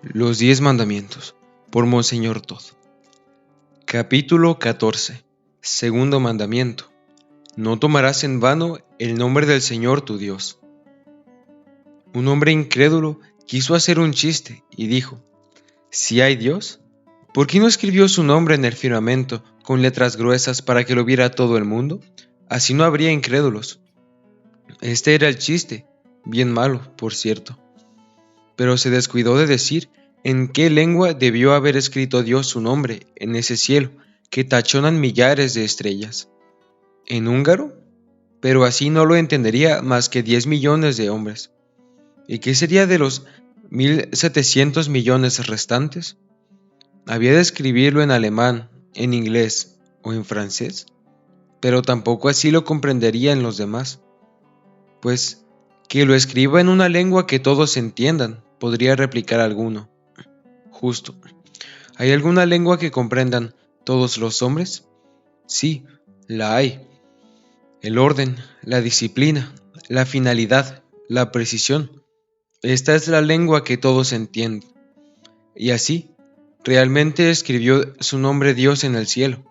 Los 10 mandamientos, por Monseñor Todd. Capítulo 14. Segundo mandamiento. No tomarás en vano el nombre del Señor tu Dios. Un hombre incrédulo quiso hacer un chiste y dijo: ¿Si hay Dios? ¿Por qué no escribió su nombre en el firmamento con letras gruesas para que lo viera todo el mundo? Así no habría incrédulos. Este era el chiste, bien malo, por cierto. Pero se descuidó de decir en qué lengua debió haber escrito Dios su nombre en ese cielo que tachonan millares de estrellas. ¿En húngaro? Pero así no lo entendería más que 10 millones de hombres. ¿Y qué sería de los 1.700 millones restantes? ¿Había de escribirlo en alemán, en inglés o en francés? Pero tampoco así lo comprenderían los demás. Pues, que lo escriba en una lengua que todos entiendan, podría replicar alguno. Justo. ¿Hay alguna lengua que comprendan todos los hombres? Sí, la hay. El orden, la disciplina, la finalidad, la precisión. Esta es la lengua que todos entienden. Y así, realmente escribió su nombre Dios en el cielo.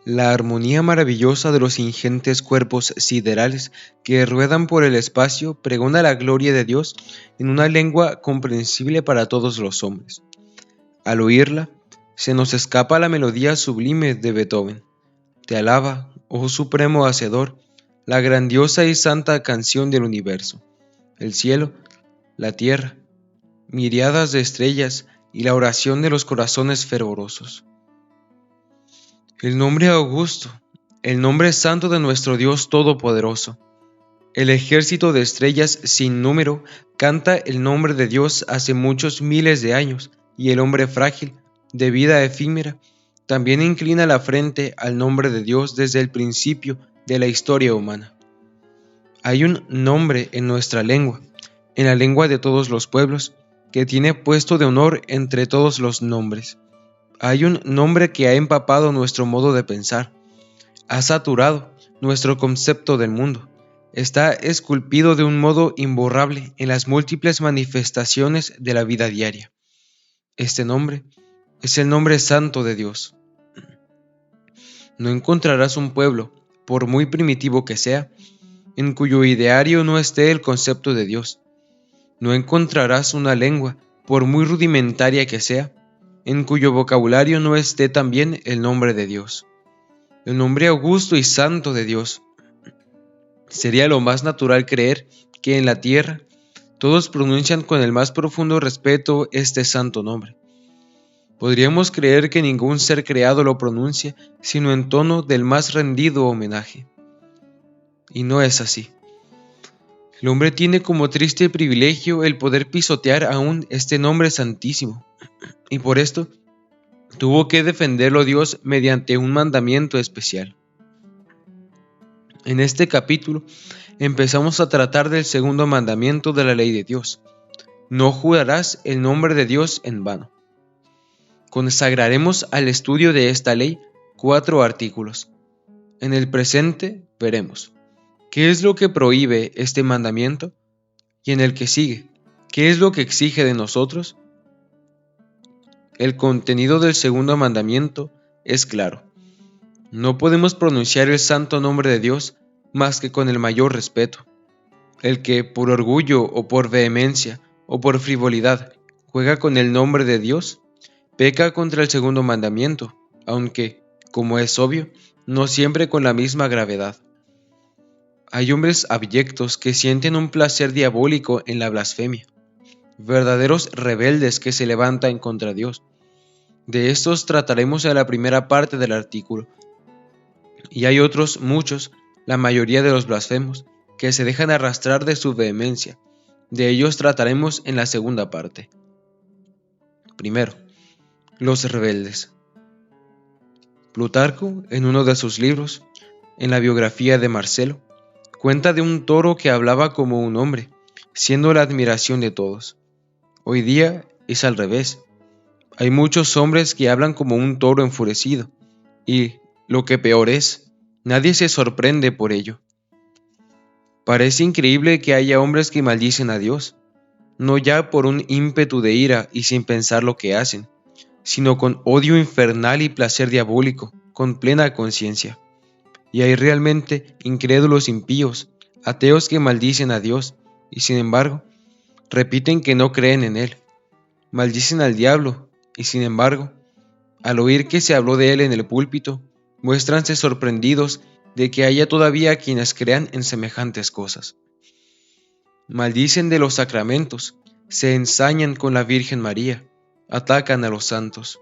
La armonía maravillosa de los ingentes cuerpos siderales que ruedan por el espacio pregona la gloria de Dios en una lengua comprensible para todos los hombres. Al oírla, se nos escapa la melodía sublime de Beethoven. Te alaba, oh supremo hacedor, la grandiosa y santa canción del universo, el cielo, la tierra, miriadas de estrellas y la oración de los corazones fervorosos. El nombre augusto, el nombre santo de nuestro Dios Todopoderoso. El ejército de estrellas sin número canta el nombre de Dios hace muchos miles de años, y el hombre frágil, de vida efímera, también inclina la frente al nombre de Dios desde el principio de la historia humana. Hay un nombre en nuestra lengua, en la lengua de todos los pueblos, que tiene puesto de honor entre todos los nombres. Hay un nombre que ha empapado nuestro modo de pensar, ha saturado nuestro concepto del mundo, está esculpido de un modo imborrable en las múltiples manifestaciones de la vida diaria. Este nombre es el nombre santo de Dios. No encontrarás un pueblo, por muy primitivo que sea, en cuyo ideario no esté el concepto de Dios. No encontrarás una lengua, por muy rudimentaria que sea, en cuyo vocabulario no esté también el nombre de Dios. El nombre augusto y santo de Dios. Sería lo más natural creer que en la tierra todos pronuncian con el más profundo respeto este santo nombre. Podríamos creer que ningún ser creado lo pronuncia sino en tono del más rendido homenaje. Y no es así. El hombre tiene como triste privilegio el poder pisotear aún este nombre santísimo, y por esto tuvo que defenderlo Dios mediante un mandamiento especial. En este capítulo empezamos a tratar del segundo mandamiento de la ley de Dios. No jurarás el nombre de Dios en vano. Consagraremos al estudio de esta ley 4 artículos. En el presente veremos ¿qué es lo que prohíbe este mandamiento? Y en el que sigue, ¿qué es lo que exige de nosotros? El contenido del segundo mandamiento es claro. No podemos pronunciar el santo nombre de Dios más que con el mayor respeto. El que, por orgullo o por vehemencia o por frivolidad, juega con el nombre de Dios, peca contra el segundo mandamiento, aunque, como es obvio, no siempre con la misma gravedad. Hay hombres abyectos que sienten un placer diabólico en la blasfemia, verdaderos rebeldes que se levantan contra Dios. De estos trataremos en la primera parte del artículo. Y hay otros muchos, la mayoría de los blasfemos, que se dejan arrastrar de su vehemencia. De ellos trataremos en la segunda parte. Primero, los rebeldes. Plutarco, en uno de sus libros, en la biografía de Marcelo, cuenta de un toro que hablaba como un hombre, siendo la admiración de todos. Hoy día es al revés. Hay muchos hombres que hablan como un toro enfurecido, y, lo que peor es, nadie se sorprende por ello. Parece increíble que haya hombres que maldicen a Dios, no ya por un ímpetu de ira y sin pensar lo que hacen, sino con odio infernal y placer diabólico, con plena conciencia. Y hay realmente incrédulos impíos, ateos que maldicen a Dios, y sin embargo, repiten que no creen en Él. Maldicen al diablo, y sin embargo, al oír que se habló de Él en el púlpito, muéstranse sorprendidos de que haya todavía quienes crean en semejantes cosas. Maldicen de los sacramentos, se ensañan con la Virgen María, atacan a los santos.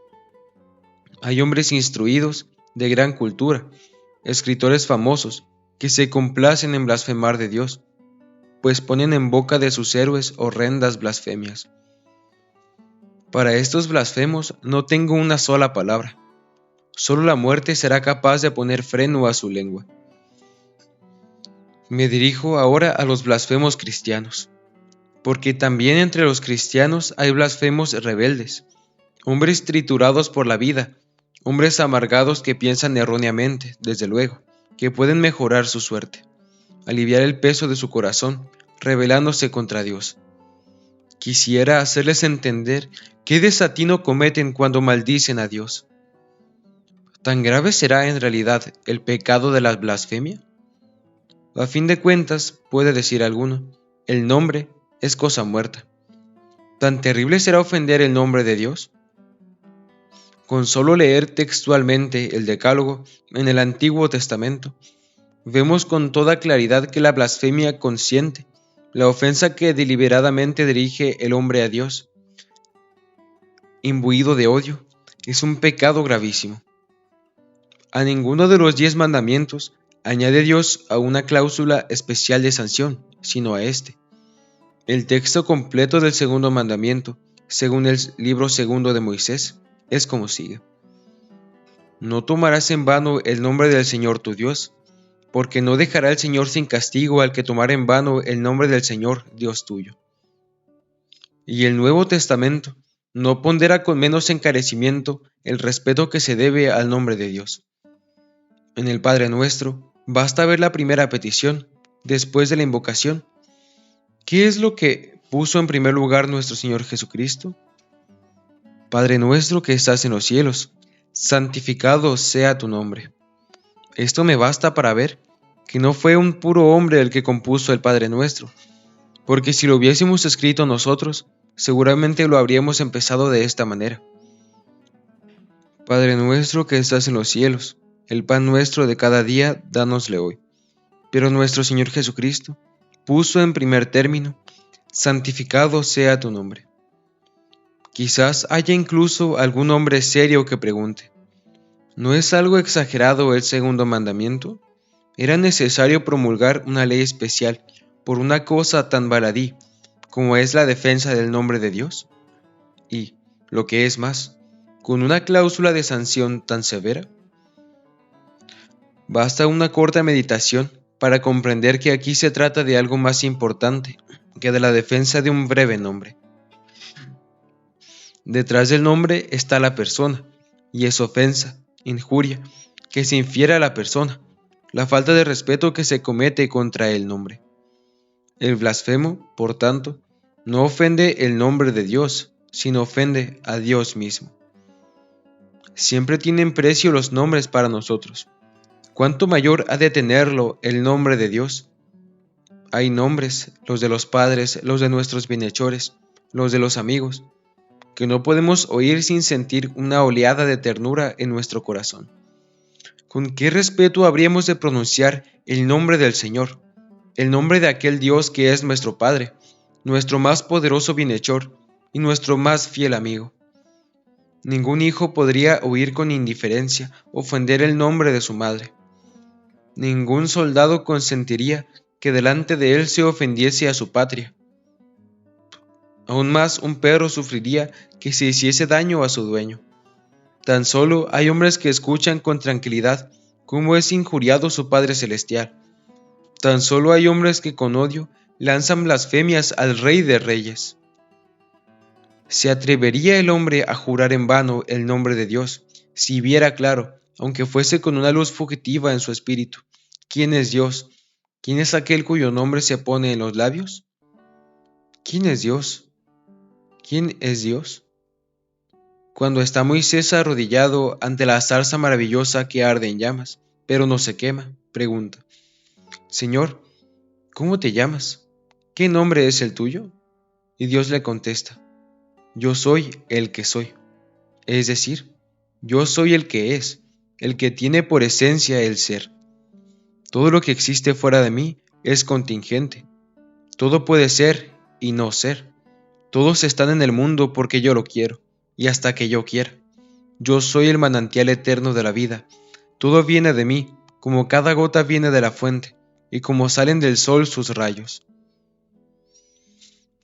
Hay hombres instruidos, de gran cultura, escritores famosos, que se complacen en blasfemar de Dios, pues ponen en boca de sus héroes horrendas blasfemias. Para estos blasfemos no tengo una sola palabra. Solo la muerte será capaz de poner freno a su lengua. Me dirijo ahora a los blasfemos cristianos, porque también entre los cristianos hay blasfemos rebeldes, hombres triturados por la vida, hombres amargados que piensan erróneamente, desde luego, que pueden mejorar su suerte, aliviar el peso de su corazón, rebelándose contra Dios. Quisiera hacerles entender qué desatino cometen cuando maldicen a Dios. ¿Tan grave será en realidad el pecado de la blasfemia? A fin de cuentas, puede decir alguno, el nombre es cosa muerta. ¿Tan terrible será ofender el nombre de Dios? Con solo leer textualmente el Decálogo en el Antiguo Testamento, vemos con toda claridad que la blasfemia consciente, la ofensa que deliberadamente dirige el hombre a Dios, imbuido de odio, es un pecado gravísimo. A ninguno de los 10 mandamientos añade Dios a una cláusula especial de sanción, sino a este. El texto completo del segundo mandamiento, según el libro segundo de Moisés, es como sigue. No tomarás en vano el nombre del Señor tu Dios, porque no dejará el Señor sin castigo al que tomare en vano el nombre del Señor Dios tuyo. Y el Nuevo Testamento no pondera con menos encarecimiento el respeto que se debe al nombre de Dios. En el Padre Nuestro basta ver la primera petición, después de la invocación. ¿Qué es lo que puso en primer lugar nuestro Señor Jesucristo? Padre nuestro que estás en los cielos, santificado sea tu nombre. Esto me basta para ver que no fue un puro hombre el que compuso el Padre Nuestro, porque si lo hubiésemos escrito nosotros, seguramente lo habríamos empezado de esta manera. Padre nuestro que estás en los cielos, el pan nuestro de cada día, dánosle hoy. Pero nuestro Señor Jesucristo puso en primer término, santificado sea tu nombre. Quizás haya incluso algún hombre serio que pregunte, ¿no es algo exagerado el segundo mandamiento? ¿Era necesario promulgar una ley especial por una cosa tan baladí como es la defensa del nombre de Dios? Y, lo que es más, con una cláusula de sanción tan severa. Basta una corta meditación para comprender que aquí se trata de algo más importante que de la defensa de un breve nombre. Detrás del nombre está la persona, y es ofensa, injuria, que se infiere a la persona, la falta de respeto que se comete contra el nombre. El blasfemo, por tanto, no ofende el nombre de Dios, sino ofende a Dios mismo. Siempre tienen precio los nombres para nosotros. ¿Cuánto mayor ha de tenerlo el nombre de Dios? Hay nombres, los de los padres, los de nuestros bienhechores, los de los amigos, que no podemos oír sin sentir una oleada de ternura en nuestro corazón. ¿Con qué respeto habríamos de pronunciar el nombre del Señor, el nombre de aquel Dios que es nuestro Padre, nuestro más poderoso bienhechor y nuestro más fiel amigo? Ningún hijo podría oír con indiferencia ofender el nombre de su madre. Ningún soldado consentiría que delante de él se ofendiese a su patria. Aún más un perro sufriría que se hiciese daño a su dueño. Tan solo hay hombres que escuchan con tranquilidad cómo es injuriado su Padre Celestial. Tan solo hay hombres que con odio lanzan blasfemias al Rey de Reyes. ¿Se atrevería el hombre a jurar en vano el nombre de Dios, si viera claro, aunque fuese con una luz fugitiva en su espíritu, quién es Dios, ¿Quién es aquel cuyo nombre se pone en los labios? ¿Quién es Dios? ¿Quién es Dios? Cuando está Moisés arrodillado ante la zarza maravillosa que arde en llamas, pero no se quema, pregunta: Señor, ¿cómo te llamas? ¿Qué nombre es el tuyo? Y Dios le contesta: Yo soy el que soy. Es decir, yo soy el que es, el que tiene por esencia el ser. Todo lo que existe fuera de mí es contingente. Todo puede ser y no ser. Todos están en el mundo porque yo lo quiero, y hasta que yo quiera. Yo soy el manantial eterno de la vida. Todo viene de mí, como cada gota viene de la fuente, y como salen del sol sus rayos.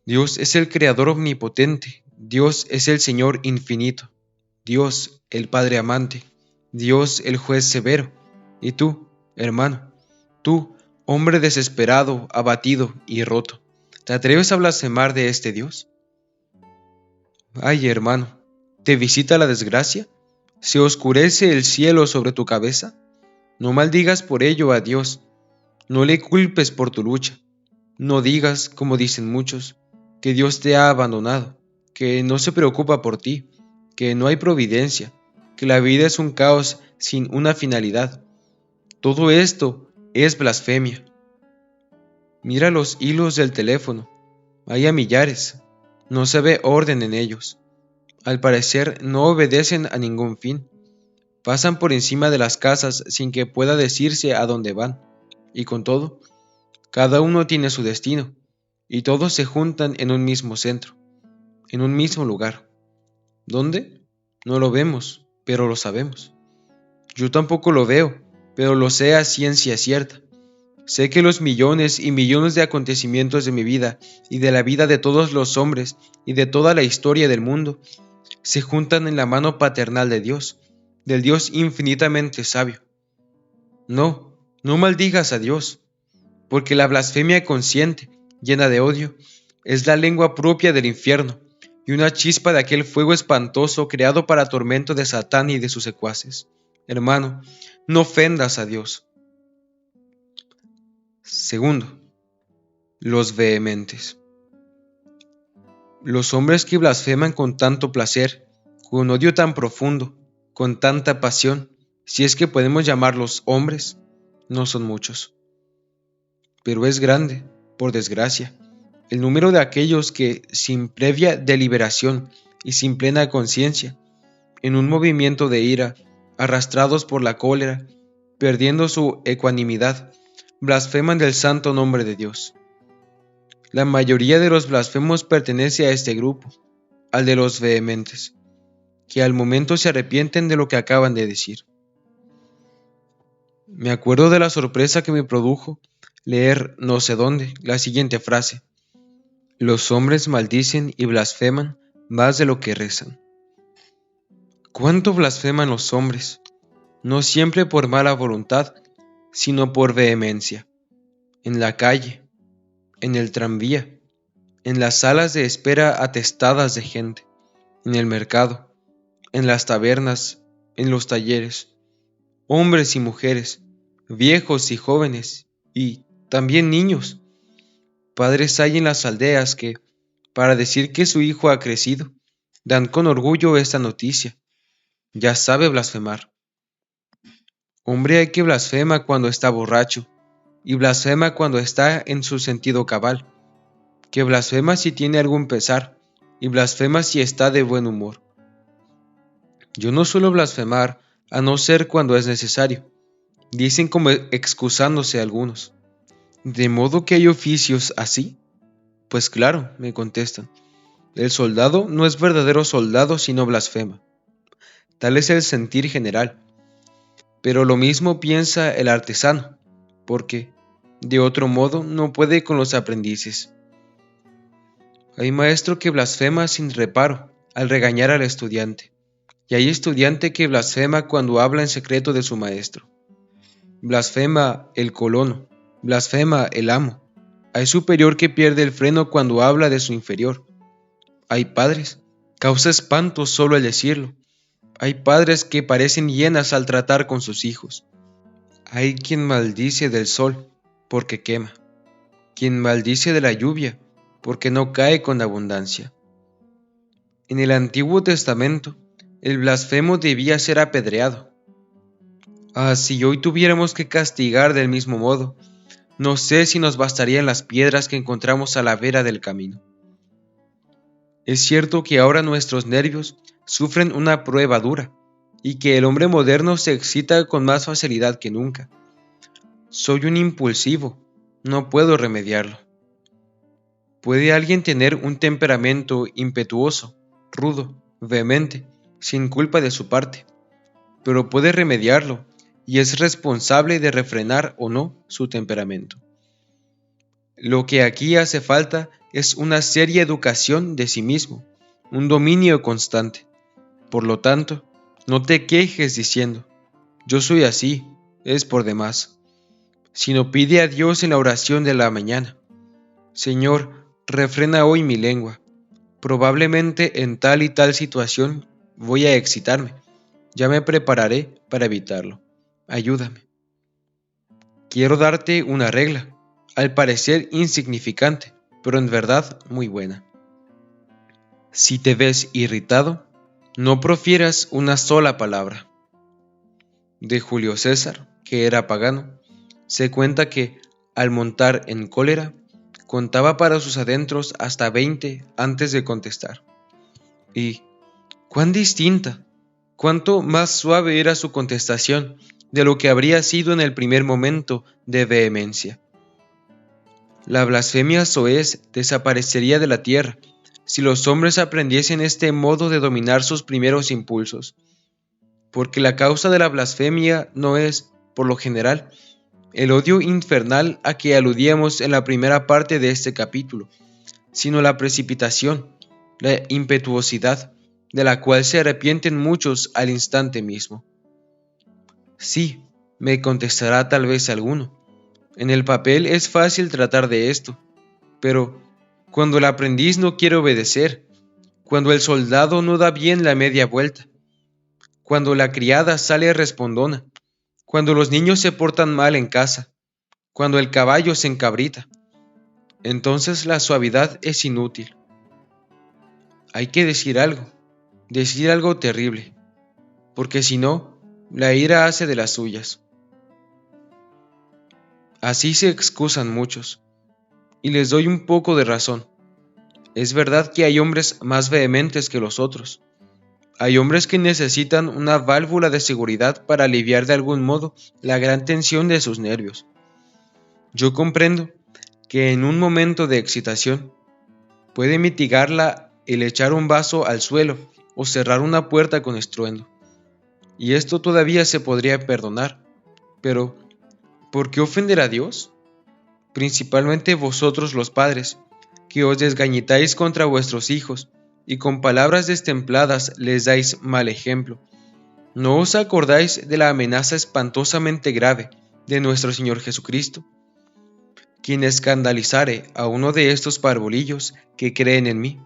Dios es el Creador omnipotente. Dios es el Señor infinito. Dios, el Padre amante. Dios, el juez severo. Y tú, hermano, tú, hombre desesperado, abatido y roto, ¿te atreves a blasfemar de este Dios? Ay, hermano, ¿te visita la desgracia? ¿Se oscurece el cielo sobre tu cabeza? No maldigas por ello a Dios, no le culpes por tu lucha. No digas, como dicen muchos, que Dios te ha abandonado, que no se preocupa por ti, que no hay providencia, que la vida es un caos sin una finalidad. Todo esto es blasfemia. Mira los hilos del teléfono, hay a millares, no se ve orden en ellos. Al parecer no obedecen a ningún fin. Pasan por encima de las casas sin que pueda decirse a dónde van. Y con todo, cada uno tiene su destino, y todos se juntan en un mismo centro, en un mismo lugar. ¿Dónde? No lo vemos, pero lo sabemos. Yo tampoco lo veo, pero lo sé a ciencia cierta. Sé que los millones y millones de acontecimientos de mi vida y de la vida de todos los hombres y de toda la historia del mundo se juntan en la mano paternal de Dios, del Dios infinitamente sabio. No, no maldigas a Dios, porque la blasfemia consciente, llena de odio, es la lengua propia del infierno y una chispa de aquel fuego espantoso creado para tormento de Satán y de sus secuaces. Hermano, no ofendas a Dios. Segundo, los vehementes. Los hombres que blasfeman con tanto placer, con odio tan profundo, con tanta pasión, si es que podemos llamarlos hombres, no son muchos. Pero es grande, por desgracia, el número de aquellos que, sin previa deliberación y sin plena conciencia, en un movimiento de ira, arrastrados por la cólera, perdiendo su ecuanimidad, blasfeman del santo nombre de Dios. La mayoría de los blasfemos pertenece a este grupo, al de los vehementes, que al momento se arrepienten de lo que acaban de decir. Me acuerdo de la sorpresa que me produjo leer no sé dónde la siguiente frase: los hombres maldicen y blasfeman más de lo que rezan. ¿Cuánto blasfeman los hombres? No siempre por mala voluntad, sino por vehemencia. En la calle, en el tranvía, en las salas de espera atestadas de gente, en el mercado, en las tabernas, en los talleres, hombres y mujeres, viejos y jóvenes, y también niños. Padres hay en las aldeas que, para decir que su hijo ha crecido, dan con orgullo esta noticia: ya sabe blasfemar. Hombre hay que blasfema cuando está borracho, y blasfema cuando está en su sentido cabal, que blasfema si tiene algún pesar, y blasfema si está de buen humor. Yo no suelo blasfemar, a no ser cuando es necesario, dicen como excusándose algunos. ¿De modo que hay oficios así? Pues claro, me contestan. El soldado no es verdadero soldado si no blasfema. Tal es el sentir general. Pero lo mismo piensa el artesano, porque, de otro modo, no puede con los aprendices. Hay maestro que blasfema sin reparo al regañar al estudiante, y hay estudiante que blasfema cuando habla en secreto de su maestro. Blasfema el colono, blasfema el amo. Hay superior que pierde el freno cuando habla de su inferior. Hay padres, causa espanto solo el decirlo. Hay padres que parecen hienas al tratar con sus hijos. Hay quien maldice del sol, porque quema. Quien maldice de la lluvia, porque no cae con abundancia. En el Antiguo Testamento, el blasfemo debía ser apedreado. Si hoy tuviéramos que castigar del mismo modo, no sé si nos bastarían las piedras que encontramos a la vera del camino. Es cierto que ahora nuestros nervios sufren una prueba dura y que el hombre moderno se excita con más facilidad que nunca. Soy un impulsivo, no puedo remediarlo. ¿Puede alguien tener un temperamento impetuoso, rudo, vehemente, sin culpa de su parte? Pero puede remediarlo y es responsable de refrenar o no su temperamento. Lo que aquí hace falta es una seria educación de sí mismo, un dominio constante. Por lo tanto, no te quejes diciendo, yo soy así, es por demás, sino pide a Dios en la oración de la mañana, Señor, refrena hoy mi lengua. Probablemente en tal y tal situación voy a excitarme. Ya me prepararé para evitarlo. Ayúdame. Quiero darte una regla, al parecer insignificante, pero en verdad muy buena. Si te ves irritado, no profieras una sola palabra. De Julio César, que era pagano, se cuenta que, al montar en cólera, contaba para sus adentros hasta 20 antes de contestar. Y cuán distinta, cuánto más suave era su contestación de lo que habría sido en el primer momento de vehemencia. La blasfemia soez desaparecería de la tierra si los hombres aprendiesen este modo de dominar sus primeros impulsos, porque la causa de la blasfemia no es, por lo general, el odio infernal a que aludíamos en la primera parte de este capítulo, sino la precipitación, la impetuosidad, de la cual se arrepienten muchos al instante mismo. Sí, me contestará tal vez alguno. En el papel es fácil tratar de esto, pero cuando el aprendiz no quiere obedecer, cuando el soldado no da bien la media vuelta, cuando la criada sale respondona, cuando los niños se portan mal en casa, cuando el caballo se encabrita, entonces la suavidad es inútil. Hay que decir algo terrible, porque si no, la ira hace de las suyas. Así se excusan muchos, y les doy un poco de razón. Es verdad que hay hombres más vehementes que los otros. Hay hombres que necesitan una válvula de seguridad para aliviar de algún modo la gran tensión de sus nervios. Yo comprendo que en un momento de excitación puede mitigarla el echar un vaso al suelo o cerrar una puerta con estruendo. Y esto todavía se podría perdonar. Pero, ¿por qué ofender a Dios? Principalmente vosotros los padres, que os desgañitáis contra vuestros hijos, y con palabras destempladas les dais mal ejemplo. ¿No os acordáis de la amenaza espantosamente grave de nuestro Señor Jesucristo? Quien escandalizare a uno de estos parvulillos que creen en mí,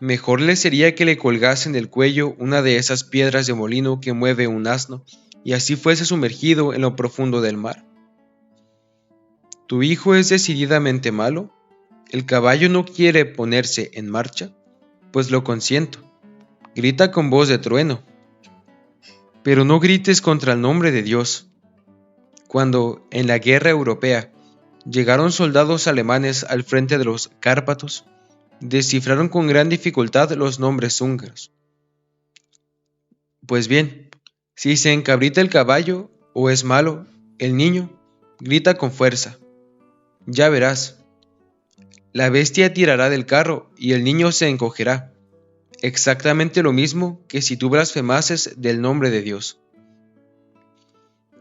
mejor le sería que le colgasen del cuello una de esas piedras de molino que mueve un asno, y así fuese sumergido en lo profundo del mar. ¿Tu hijo es decididamente malo? ¿El caballo no quiere ponerse en marcha? Pues lo consiento. Grita con voz de trueno. Pero no grites contra el nombre de Dios. Cuando, en la guerra europea, llegaron soldados alemanes al frente de los Cárpatos, descifraron con gran dificultad los nombres húngaros. Pues bien, si se encabrita el caballo o es malo, el niño grita con fuerza. Ya verás. La bestia tirará del carro y el niño se encogerá. Exactamente lo mismo que si tú blasfemases del nombre de Dios.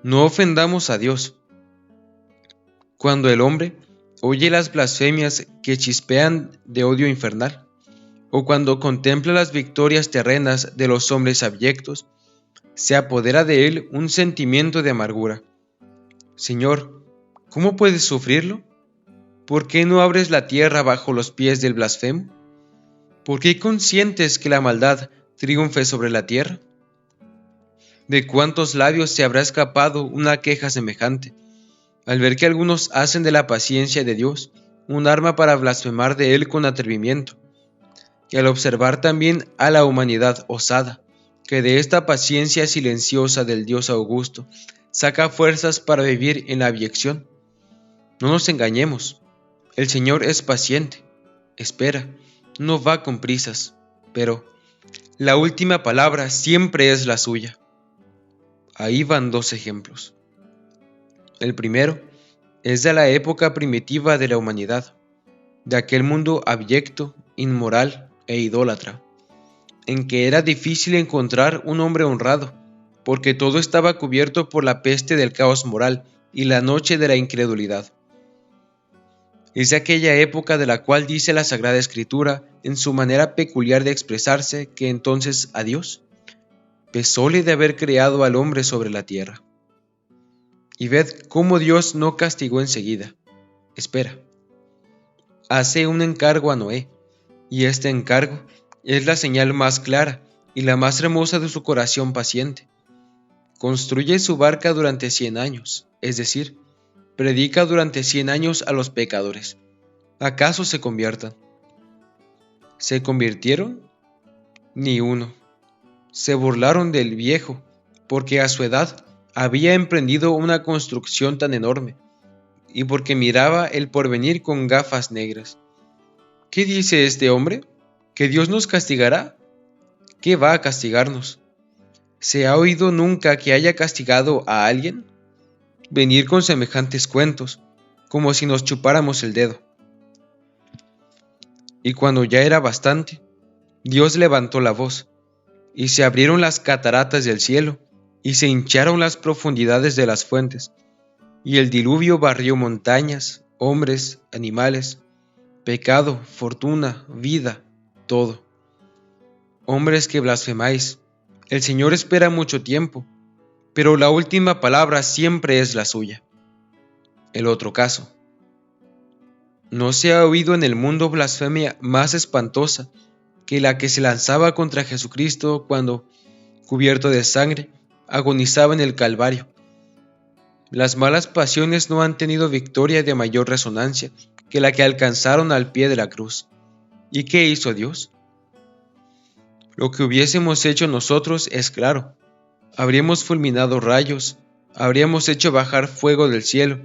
No ofendamos a Dios. Cuando el hombre oye las blasfemias que chispean de odio infernal, o cuando contempla las victorias terrenas de los hombres abyectos, se apodera de él un sentimiento de amargura. Señor, ¿cómo puedes sufrirlo? ¿Por qué no abres la tierra bajo los pies del blasfemo? ¿Por qué consientes que la maldad triunfe sobre la tierra? ¿De cuántos labios se habrá escapado una queja semejante? al ver que algunos hacen de la paciencia de Dios un arma para blasfemar de Él con atrevimiento, y al observar también a la humanidad osada, que de esta paciencia silenciosa del Dios augusto saca fuerzas para vivir en la abyección. No nos engañemos, el Señor es paciente, espera, no va con prisas, pero la última palabra siempre es la suya. Ahí van dos ejemplos. El primero es de la época primitiva de la humanidad, de aquel mundo abyecto, inmoral e idólatra, en que era difícil encontrar un hombre honrado, porque todo estaba cubierto por la peste del caos moral y la noche de la incredulidad. Es de aquella época de la cual dice la Sagrada Escritura, en su manera peculiar de expresarse, que entonces a Dios pesóle de haber creado al hombre sobre la tierra. Y ved cómo Dios no castigó enseguida. Espera. Hace un encargo a Noé, y este encargo es la señal más clara y la más hermosa de su corazón paciente. Construye su barca durante 100 años, es decir, predica durante 100 años a los pecadores. ¿Acaso se conviertan? ¿Se convirtieron? Ni uno. Se burlaron del viejo, porque a su edad había emprendido una construcción tan enorme, y porque miraba el porvenir con gafas negras. ¿Qué dice este hombre? ¿Que Dios nos castigará? ¿Qué va a castigarnos? ¿Se ha oído nunca que haya castigado a alguien? Venir con semejantes cuentos, como si nos chupáramos el dedo. Y cuando ya era bastante, Dios levantó la voz, y se abrieron las cataratas del cielo, y se hincharon las profundidades de las fuentes, y el diluvio barrió montañas, hombres, animales, pecado, fortuna, vida, todo. Hombres que blasfemáis, el Señor espera mucho tiempo, pero la última palabra siempre es la suya. El otro caso. No se ha oído en el mundo blasfemia más espantosa que la que se lanzaba contra Jesucristo cuando, cubierto de sangre, agonizaba en el Calvario. Las malas pasiones no han tenido victoria de mayor resonancia que la que alcanzaron al pie de la cruz. ¿Y qué hizo Dios? Lo que hubiésemos hecho nosotros es claro. Habríamos fulminado rayos, habríamos hecho bajar fuego del cielo,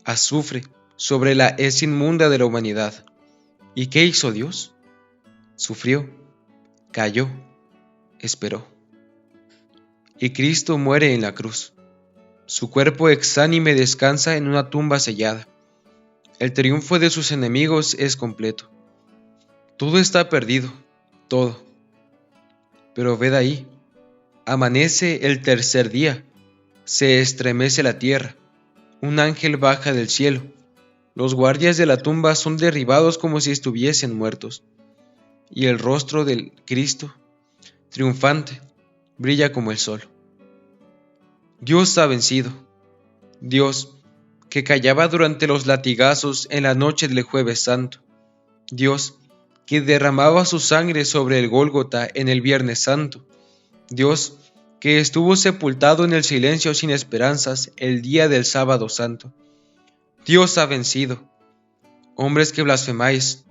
azufre, sobre la hez inmunda de la humanidad. ¿Y qué hizo Dios? Sufrió, cayó, esperó. Y Cristo muere en la cruz. Su cuerpo exánime descansa en una tumba sellada. El triunfo de sus enemigos es completo. Todo está perdido, todo. Pero ved ahí, amanece el tercer día, se estremece la tierra, un ángel baja del cielo, los guardias de la tumba son derribados como si estuviesen muertos, y el rostro del Cristo, triunfante, brilla como el sol. Dios ha vencido. Dios, que callaba durante los latigazos en la noche del Jueves Santo. Dios, que derramaba su sangre sobre el Gólgota en el Viernes Santo. Dios, que estuvo sepultado en el silencio sin esperanzas el día del Sábado Santo. Dios ha vencido. Hombres que blasfemáis,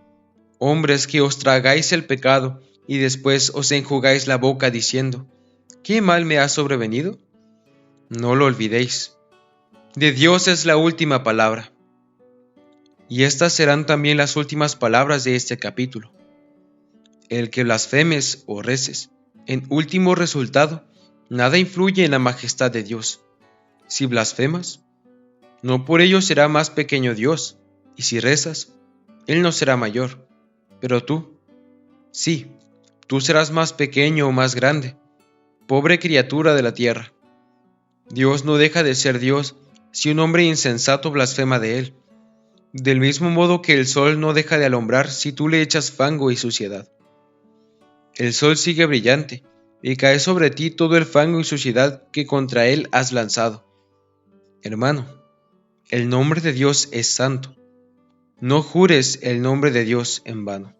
hombres que os tragáis el pecado y después os enjugáis la boca diciendo, ¿qué mal me ha sobrevenido? No lo olvidéis. De Dios es la última palabra. Y estas serán también las últimas palabras de este capítulo. El que blasfemes o reces, en último resultado, nada influye en la majestad de Dios. Si blasfemas, no por ello será más pequeño Dios, y si rezas, Él no será mayor. Pero tú, sí, tú serás más pequeño o más grande, pobre criatura de la tierra. Dios no deja de ser Dios si un hombre insensato blasfema de Él, del mismo modo que el sol no deja de alumbrar si tú le echas fango y suciedad. El sol sigue brillante, y cae sobre ti todo el fango y suciedad que contra él has lanzado. Hermano, el nombre de Dios es santo. No jures el nombre de Dios en vano.